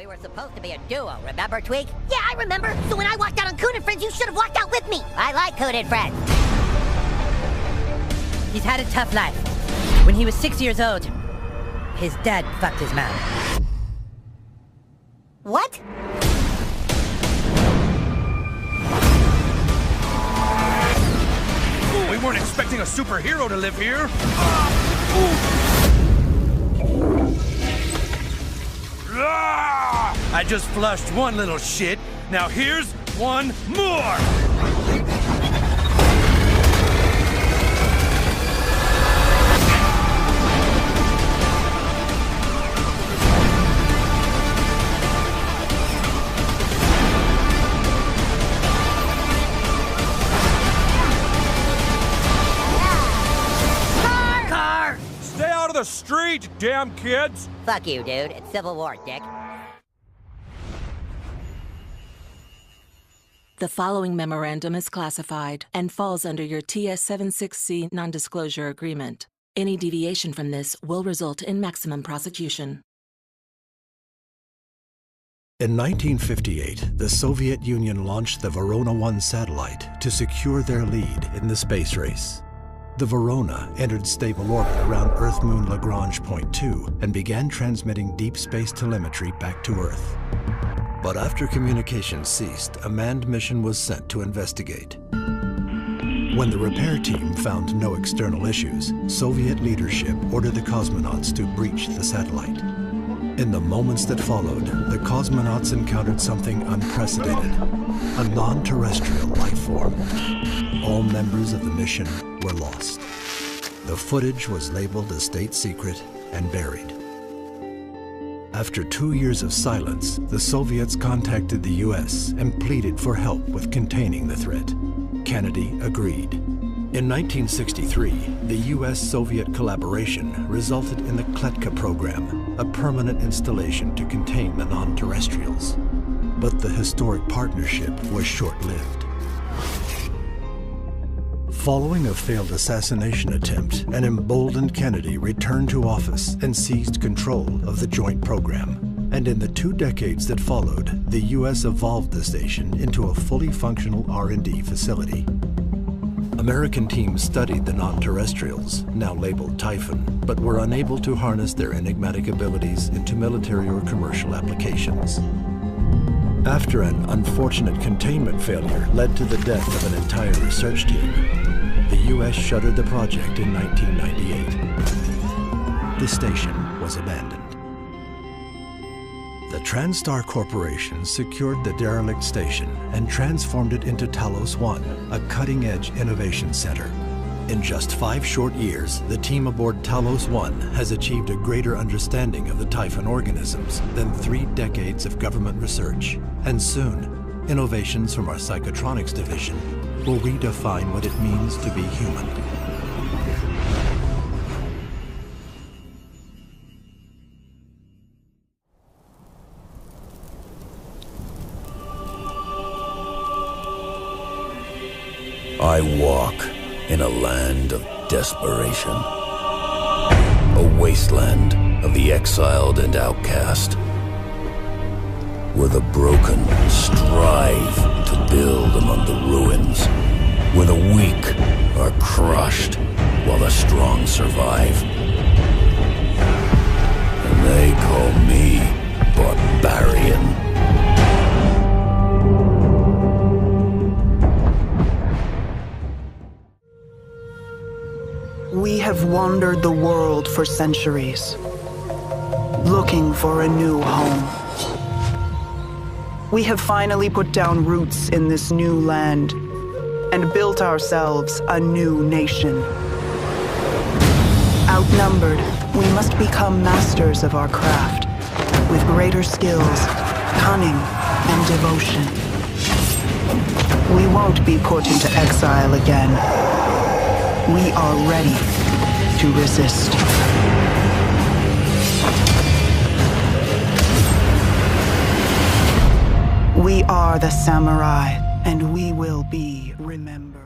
We were supposed to be a duo, remember, Tweak? Yeah, I remember. So when I walked out on Coon and Friends, you should have walked out with me. I like Coon and Friends. He's had a tough life. When he was 6 years old, his dad fucked his mom. What? We weren't expecting a superhero to live here. I just flushed one little shit. Now here's one more. Stay out of the street, damn kids! Fuck you, dude. It's Civil War, dick. The following memorandum is classified and falls under your TS-76C non-disclosure agreement. Any deviation from this will result in maximum prosecution. In 1958, the Soviet Union launched the Verona 1 satellite to secure their lead in the space race. The Verona entered stable orbit around Earth-Moon Lagrange Point 2 and began transmitting deep space telemetry back to Earth. But after communication ceased, a manned mission was sent to investigate. When the repair team found no external issues, Soviet leadership ordered the cosmonauts to breach the satellite. In the moments that followed, the cosmonauts encountered something unprecedented, a non-terrestrial life form. All members of the mission were lost. The footage was labeled a state secret and buried. After 2 years of silence, the Soviets contacted the US and pleaded for help with containing the threat. Kennedy agreed. In 1963, the US-Soviet collaboration resulted in the Kletka program, a permanent installation to contain the non-terrestrials. But the historic partnership was short-lived. Following a failed assassination attempt, an emboldened Kennedy returned to office and seized control of the joint program. And in the 2 decades that followed, the US evolved the station into a fully functional R&D facility. American teams studied the non-terrestrials, now labeled Typhon, but were unable to harness their enigmatic abilities into military or commercial applications. After an unfortunate containment failure led to the death of an entire research team, the US shuttered the project in 1998. The station was abandoned. The TranStar Corporation secured the derelict station and transformed it into Talos 1, a cutting-edge innovation center. In just 5 short years, the team aboard Talos 1 has achieved a greater understanding of the Typhon organisms than 3 decades of government research. And soon, innovations from our psychotronics division will redefine what it means to be human. I walk in a land of desperation, a wasteland of the exiled and outcast, where the broken strive to build among the ruins, where the weak are crushed while the strong survive. And they call me Barbarian. We have wandered the world for centuries, looking for a new home. We have finally put down roots in this new land and built ourselves a new nation. Outnumbered, we must become masters of our craft, with greater skills, cunning, and devotion. We won't be put into exile again. We are ready to resist. We are the samurai, and we will be remembered.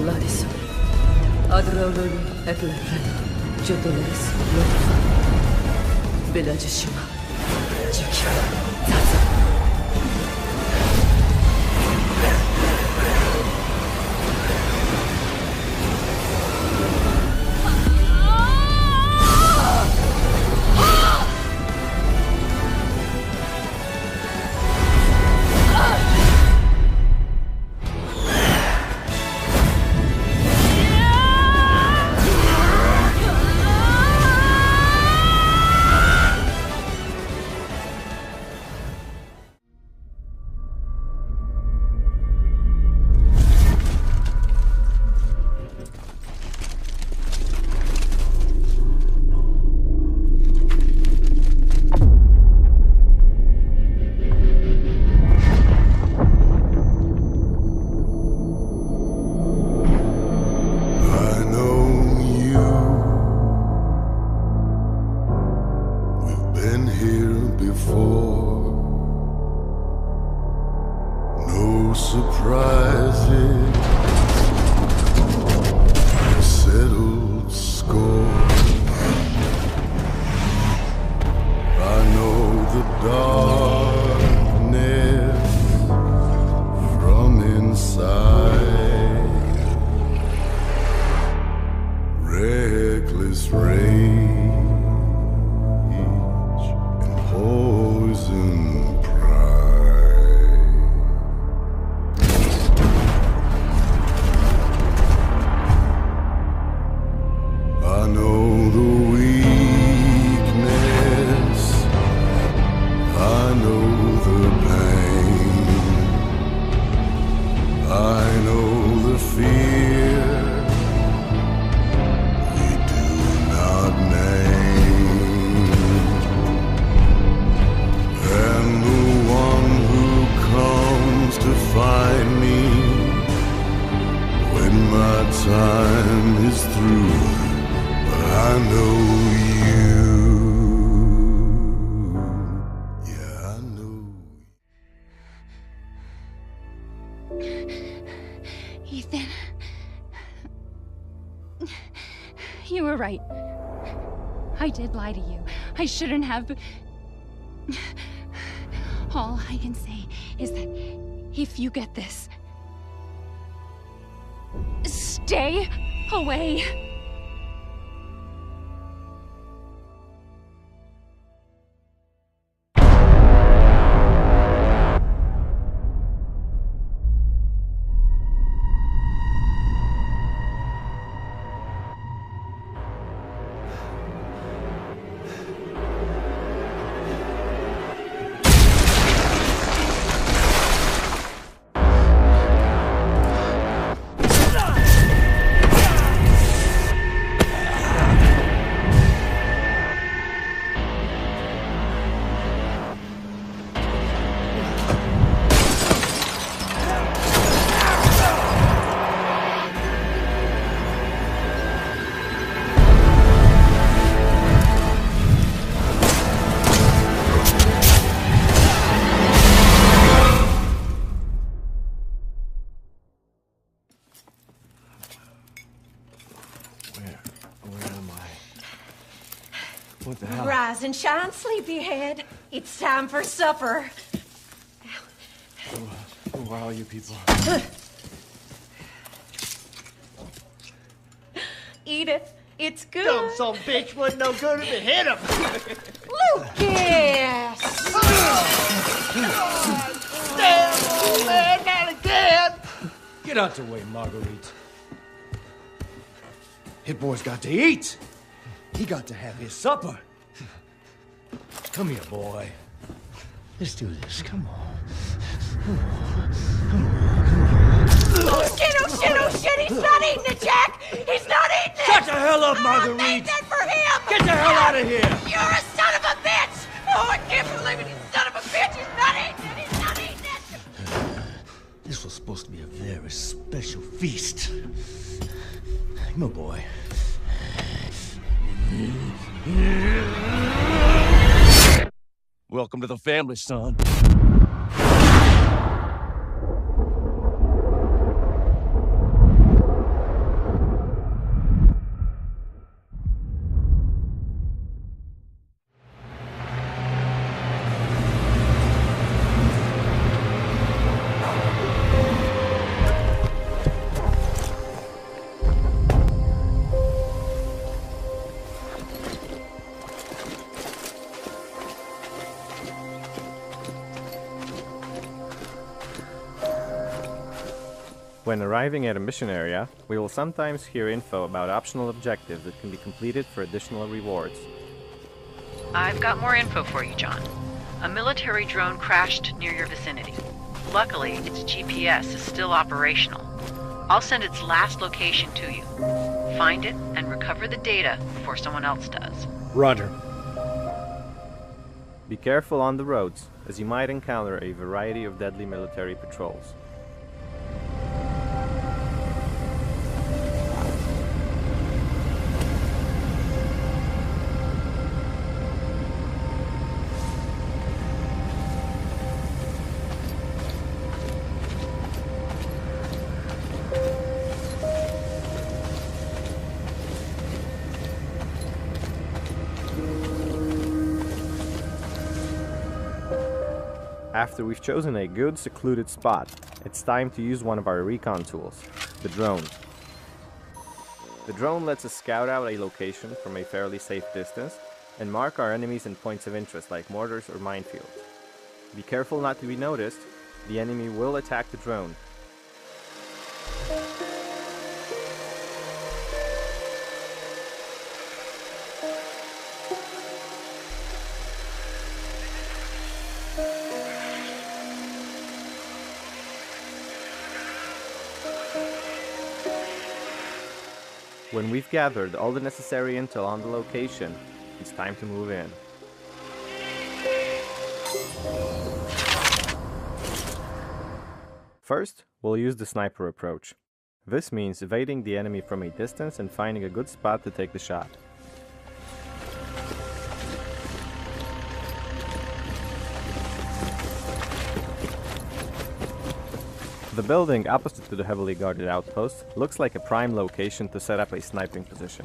Ladiso. Adrolun Eklefen. Judolis Lutfa. Bilajishima. Jiki. Zaza. Ethan. You were right. I did lie to you. I shouldn't have. All I can say is that if you get this, stay away. What the hell? Rise and shine, sleepyhead. It's time for supper. Who are all you people? Eat it. It's good. Dumb son of a bitch wasn't no good if it hit him. Lucas! Damn, old man, not again. Get out the way, Marguerite. Hit boy's got to eat. He got to have his supper. Come here, boy. Let's do this. Come on. Oh shit, oh shit, oh shit! He's not eating it, Jack! He's not eating it! Shut the hell up, Marguerite! I made that for him! Get the hell out of here! You're a son of a bitch! Oh, I can't believe it! You son of a bitch! He's not eating it! He's not eating it! This was supposed to be a very special feast. Come on, boy. Welcome to the family, son. When arriving at a mission area, we will sometimes hear info about optional objectives that can be completed for additional rewards. I've got more info for you, John. A military drone crashed near your vicinity. Luckily, its GPS is still operational. I'll send its last location to you. Find it and recover the data before someone else does. Roger. Be careful on the roads, as you might encounter a variety of deadly military patrols. After we've chosen a good secluded spot, it's time to use one of our recon tools, the drone. The drone lets us scout out a location from a fairly safe distance and mark our enemies and points of interest like mortars or minefields. Be careful not to be noticed, the enemy will attack the drone. When we've gathered all the necessary intel on the location, it's time to move in. First, we'll use the sniper approach. This means evading the enemy from a distance and finding a good spot to take the shot. The building opposite to the heavily guarded outpost looks like a prime location to set up a sniping position.